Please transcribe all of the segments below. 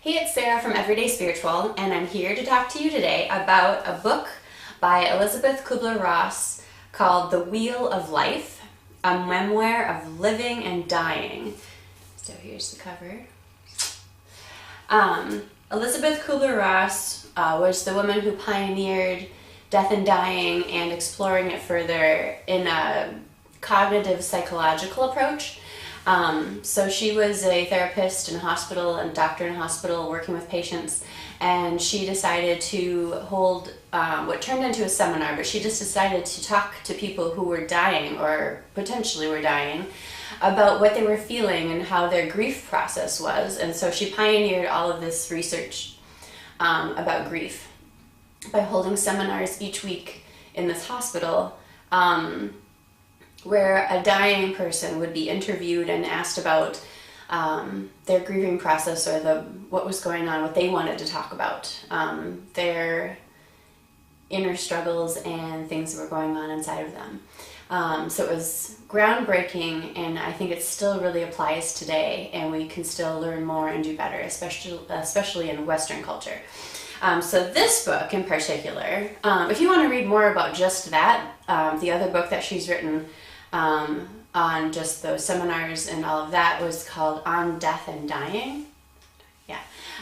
Hey, it's Sarah from Everyday Spiritual, and I'm here to talk to you today about a book by Elisabeth Kubler-Ross called The Wheel of Life, a memoir of living and dying. So here's the cover. Elisabeth Kubler-Ross was the woman who pioneered death and dying and exploring it further in a cognitive psychological approach. So she was a therapist in a hospital and doctor in a hospital working with patients, and she decided to hold what turned into a seminar, but she just decided to talk to people who were dying or potentially were dying about what they were feeling and how their grief process was. And so she pioneered all of this research about grief by holding seminars each week in this hospital, where a dying person would be interviewed and asked about their grieving process or what was going on, what they wanted to talk about, their inner struggles and things that were going on inside of them. So it was groundbreaking, and I think it still really applies today, and we can still learn more and do better, especially in Western culture. So this book in particular, if you want to read more about just that, the other book that she's written on just those seminars and all of that was called On Death and Dying. Yeah.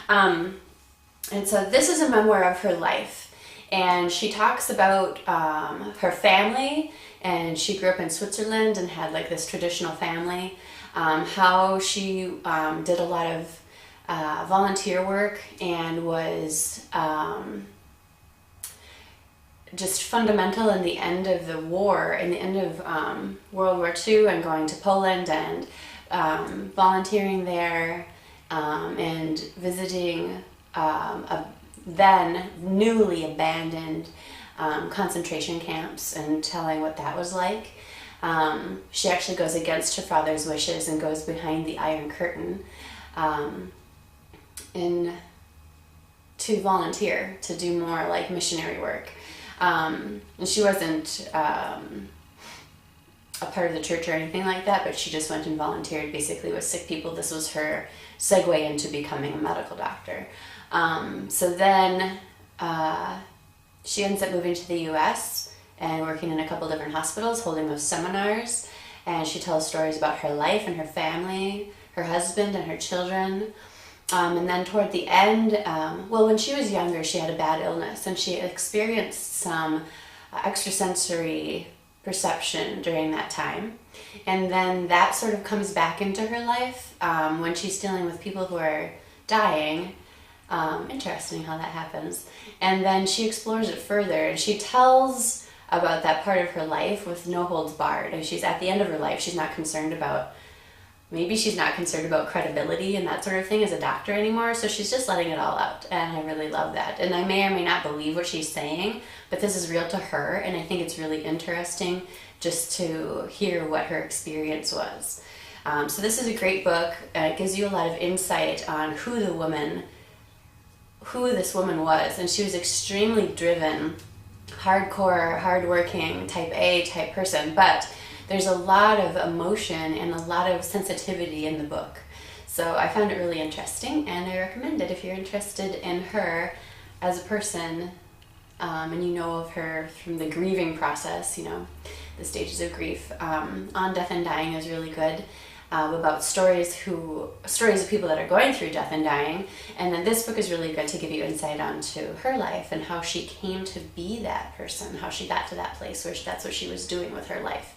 And so this is a memoir of her life, and she talks about her family, and she grew up in Switzerland and had like this traditional family, how she did a lot of volunteer work and was just fundamental in the end of the war, in the end of World War II, and going to Poland and volunteering there and visiting a then newly abandoned concentration camps and telling what that was like. She actually goes against her father's wishes and goes behind the Iron Curtain to volunteer, to do more like missionary work. And she wasn't a part of the church or anything like that, but she just went and volunteered basically with sick people. This was her segue into becoming a medical doctor. So then she ends up moving to the US and working in a couple different hospitals, holding those seminars, and she tells stories about her life and her family, her husband and her children. And then toward the end, when she was younger, she had a bad illness, and she experienced some extrasensory perception during that time. And then that sort of comes back into her life when she's dealing with people who are dying. Interesting how that happens. And then she explores it further, and she tells about that part of her life with no holds barred. And she's at the end of her life. She's not concerned about credibility and that sort of thing as a doctor anymore, so she's just letting it all out, and I really love that. And I may or may not believe what she's saying, but this is real to her, and I think it's really interesting just to hear what her experience was. So this is a great book. It gives you a lot of insight on who this woman was, and she was extremely driven, hardcore, hardworking, type A type person, but there's a lot of emotion and a lot of sensitivity in the book. So I found it really interesting, and I recommend it if you're interested in her as a person, and you know of her from the grieving process, the stages of grief. On Death and Dying is really good, about stories of people that are going through death and dying. And then this book is really good to give you insight onto her life and how she came to be that person, how she got to that place where that's what she was doing with her life.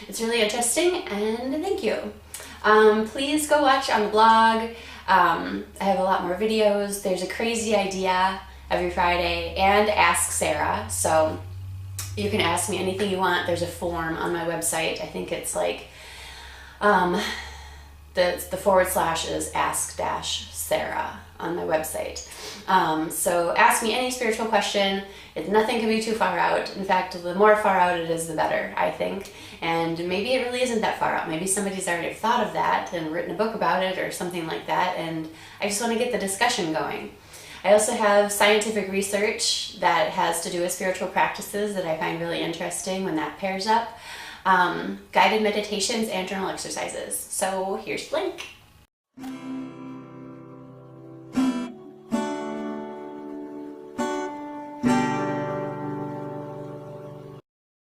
It's really interesting, and thank you. Please go watch on the blog. I have a lot more videos. There's a crazy idea every Friday, and Ask Sarah. So you can ask me anything you want. There's a form on my website. I think it's like the / is ask-Sarah on my website. So ask me any spiritual question. Nothing can be too far out. In fact, the more far out it is, the better, I think. And maybe it really isn't that far out. Maybe somebody's already thought of that and written a book about it or something like that, and I just want to get the discussion going. I also have scientific research that has to do with spiritual practices that I find really interesting when that pairs up. Guided meditations and journal exercises. So here's the link.